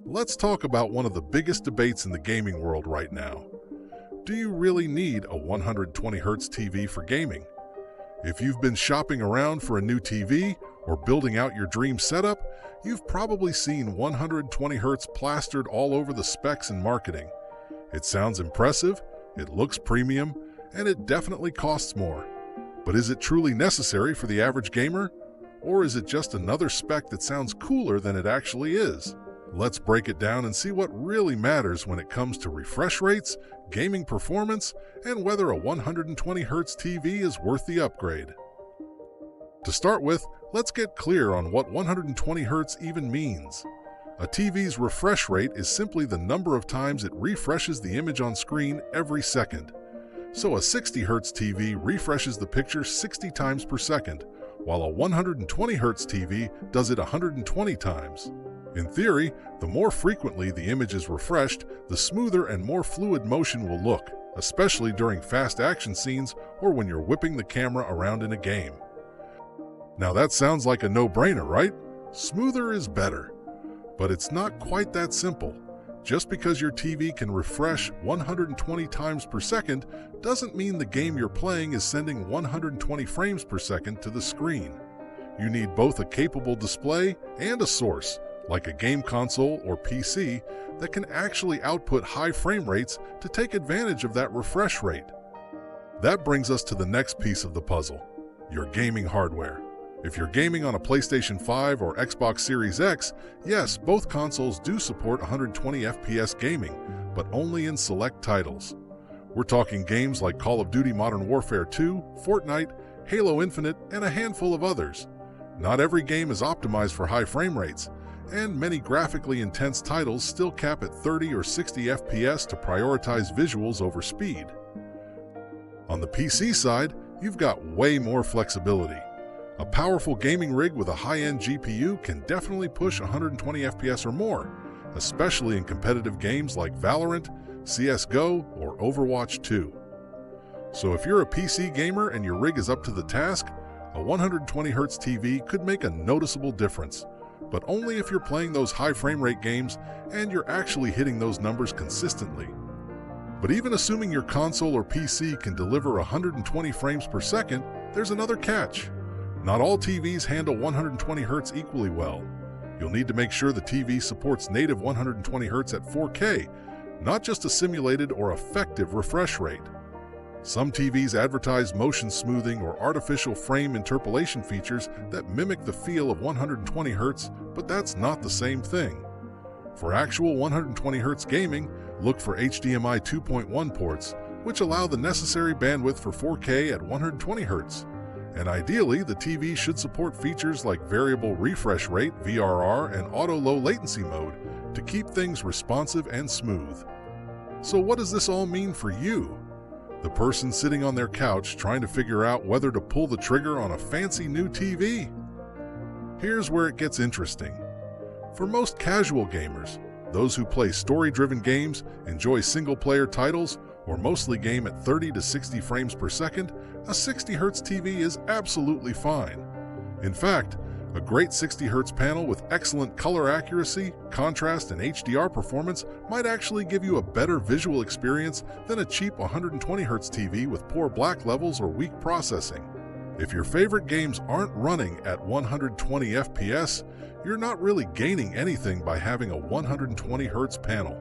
Let's talk about one of the biggest debates in the gaming world right now. Do you really need a 120Hz TV for gaming? If you've been shopping around for a new TV or building out your dream setup, you've probably seen 120Hz plastered all over the specs and marketing. It sounds impressive, it looks premium, and it definitely costs more. But is it truly necessary for the average gamer? Or is it just another spec that sounds cooler than it actually is? Let's break it down and see what really matters when it comes to refresh rates, gaming performance, and whether a 120Hz TV is worth the upgrade. To start with, let's get clear on what 120Hz even means. A TV's refresh rate is simply the number of times it refreshes the image on screen every second. So a 60Hz TV refreshes the picture 60 times per second, while a 120Hz TV does it 120 times. In theory, the more frequently the image is refreshed, the smoother and more fluid motion will look, especially during fast action scenes or when you're whipping the camera around in a game. Now that sounds like a no-brainer, right? Smoother is better. But it's not quite that simple. Just because your TV can refresh 120 times per second doesn't mean the game you're playing is sending 120 frames per second to the screen. You need both a capable display and a source, like a game console or PC, that can actually output high frame rates to take advantage of that refresh rate. That brings us to the next piece of the puzzle, your gaming hardware. If you're gaming on a PlayStation 5 or Xbox Series X, yes, both consoles do support 120 FPS gaming, but only in select titles. We're talking games like Call of Duty Modern Warfare 2, Fortnite, Halo Infinite, and a handful of others. Not every game is optimized for high frame rates, and many graphically intense titles still cap at 30 or 60 FPS to prioritize visuals over speed. On the PC side, you've got way more flexibility. A powerful gaming rig with a high-end GPU can definitely push 120 FPS or more, especially in competitive games like Valorant, CSGO, or Overwatch 2. So if you're a PC gamer and your rig is up to the task, a 120Hz TV could make a noticeable difference, but only if you're playing those high frame rate games and you're actually hitting those numbers consistently. But even assuming your console or PC can deliver 120 frames per second, there's another catch. Not all TVs handle 120Hz equally well. You'll need to make sure the TV supports native 120Hz at 4K, not just a simulated or effective refresh rate. Some TVs advertise motion smoothing or artificial frame interpolation features that mimic the feel of 120Hz, but that's not the same thing. For actual 120Hz gaming, look for HDMI 2.1 ports, which allow the necessary bandwidth for 4K at 120Hz. And ideally, the TV should support features like variable refresh rate, VRR, and auto low latency mode to keep things responsive and smooth. So what does this all mean for you? The person sitting on their couch trying to figure out whether to pull the trigger on a fancy new TV? Here's where it gets interesting. For most casual gamers, those who play story-driven games, enjoy single-player titles, or mostly game at 30 to 60 frames per second, a 60Hz TV is absolutely fine. In fact, a great 60Hz panel with excellent color accuracy, contrast, and HDR performance might actually give you a better visual experience than a cheap 120Hz TV with poor black levels or weak processing. If your favorite games aren't running at 120 FPS, you're not really gaining anything by having a 120Hz panel.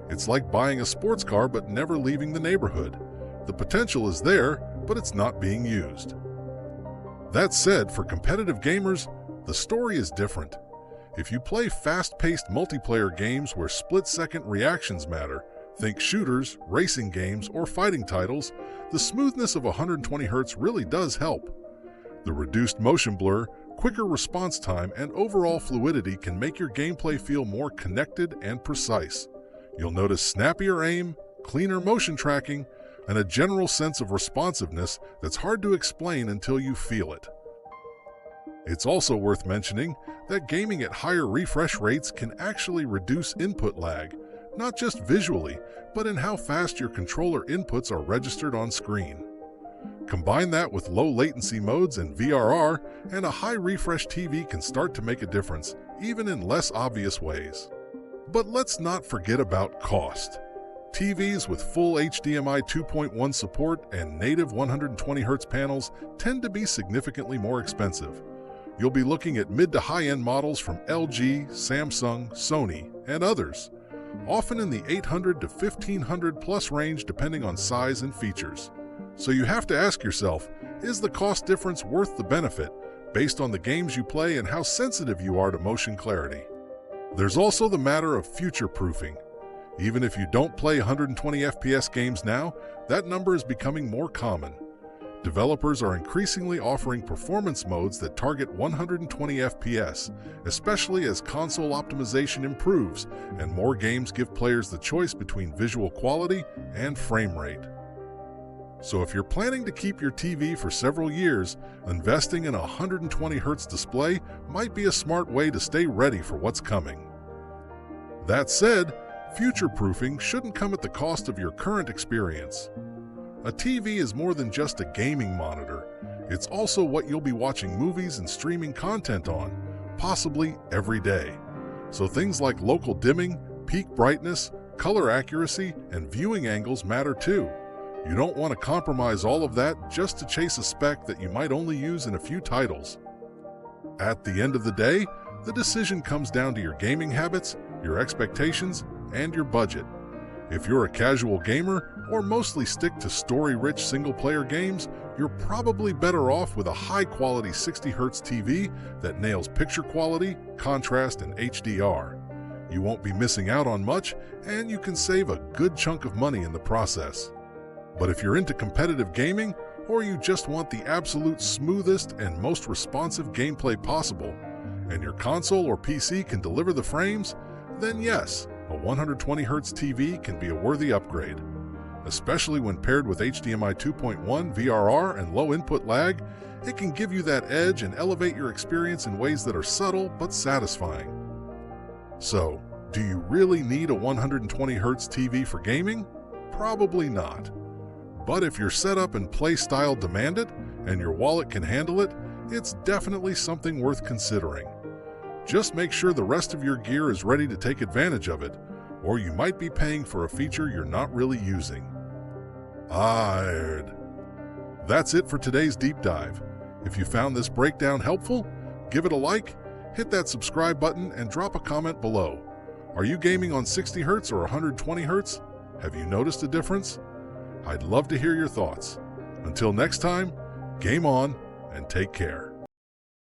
It's like buying a sports car but never leaving the neighborhood. The potential is there, but it's not being used. That said, for competitive gamers, the story is different. If you play fast-paced multiplayer games where split-second reactions matter, think shooters, racing games, or fighting titles, the smoothness of 120Hz really does help. The reduced motion blur, quicker response time, and overall fluidity can make your gameplay feel more connected and precise. You'll notice snappier aim, cleaner motion tracking, and a general sense of responsiveness that's hard to explain until you feel it. It's also worth mentioning that gaming at higher refresh rates can actually reduce input lag, not just visually, but in how fast your controller inputs are registered on screen. Combine that with low latency modes and VRR, and a high refresh TV can start to make a difference, even in less obvious ways. But let's not forget about cost. TVs with full HDMI 2.1 support and native 120Hz panels tend to be significantly more expensive. You'll be looking at mid to high-end models from LG, Samsung, Sony, and others, often in the $800 to $1,500 plus range depending on size and features. So you have to ask yourself, is the cost difference worth the benefit based on the games you play and how sensitive you are to motion clarity? There's also the matter of future-proofing. Even if you don't play 120 FPS games now, that number is becoming more common. Developers are increasingly offering performance modes that target 120 FPS, especially as console optimization improves and more games give players the choice between visual quality and frame rate. So if you're planning to keep your TV for several years, investing in a 120Hz display might be a smart way to stay ready for what's coming. That said, future-proofing shouldn't come at the cost of your current experience. A TV is more than just a gaming monitor. It's also what you'll be watching movies and streaming content on, possibly every day. So things like local dimming, peak brightness, color accuracy, and viewing angles matter too. You don't want to compromise all of that just to chase a spec that you might only use in a few titles. At the end of the day, the decision comes down to your gaming habits, your expectations, and your budget. If you're a casual gamer or mostly stick to story-rich single-player games, you're probably better off with a high-quality 60Hz TV that nails picture quality, contrast, and HDR. You won't be missing out on much, and you can save a good chunk of money in the process. But if you're into competitive gaming, or you just want the absolute smoothest and most responsive gameplay possible, and your console or PC can deliver the frames, then yes, a 120Hz TV can be a worthy upgrade. Especially when paired with HDMI 2.1, VRR, and low input lag, it can give you that edge and elevate your experience in ways that are subtle but satisfying. So, do you really need a 120Hz TV for gaming? Probably not. But if your setup and play style demand it, and your wallet can handle it, it's definitely something worth considering. Just make sure the rest of your gear is ready to take advantage of it, or you might be paying for a feature you're not really using. That's it for today's deep dive. If you found this breakdown helpful, give it a like, hit that subscribe button, and drop a comment below. Are you gaming on 60Hz or 120Hz? Have you noticed a difference? I'd love to hear your thoughts. Until next time, game on and take care.